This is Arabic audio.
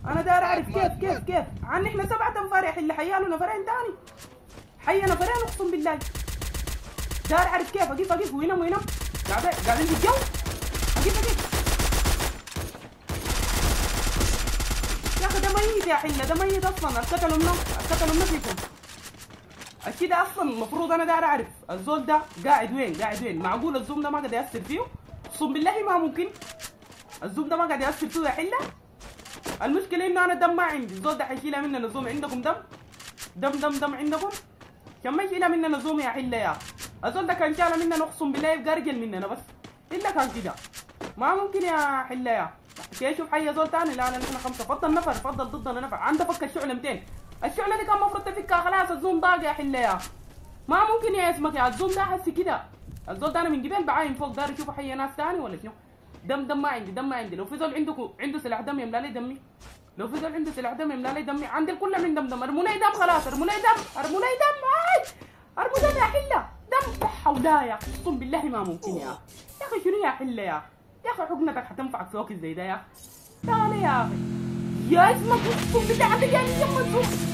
انا داير اعرف كيف عن احنا 7 انفار يا حل حياله نفرين تاني حي نفرين اقسم بالله. داير اعرف كيف اقيف وينهم قاعدين في الجو. اقيف يا اخي ده ميت يا حله، ده ميت اصلا. اتقتلوا منه فيكم اكيد. اصلا المفروض انا داير اعرف الزول ده قاعد وين. معقول الزوم ده ما قاعد ياثر فيه؟ اقسم بالله ما ممكن الزوم ده ما قاعد ياثر فيه يا حله. المشكله انه انا الدم ما عندي. الزول ده حيشيلها مننا زوم. عندكم دم عندكم؟ كان ما يشيلها مننا زوم يا حله يا الزول ده كان شالها مننا اقسم بالله يبقى ارجل مننا بس. الا كان كده ما ممكن يا حله يا. كي اشوف حي زول ثاني. لا نحن 5. فضل ضدنا نفر. عنده فك الشعله 200. الشعله دي كان المفروض تفكها خلاص. الزوم ضاق يا حله يا. ما ممكن يا اسمك يا الزوم ده حسي كده. الزول ده انا من قبل بعاين فوق داري اشوف حي ناس ثاني ولا شنو. دم ما عندي. لو في زول عنده سلاح دم يملا لي دمي. لو في زول عنده سلاح دم يملا لي دمي. عندي الكل من دم. ارموني دم خلاص. ارموني دم يا حله. دم حولايا اقسم بالله ما ممكن يا اخي. شنو يا حله يا اخي حقنتك حتنفعك في وقت زي ده يا تعال يا اخي. يا اسمك اقسم بالله عندك يعني يما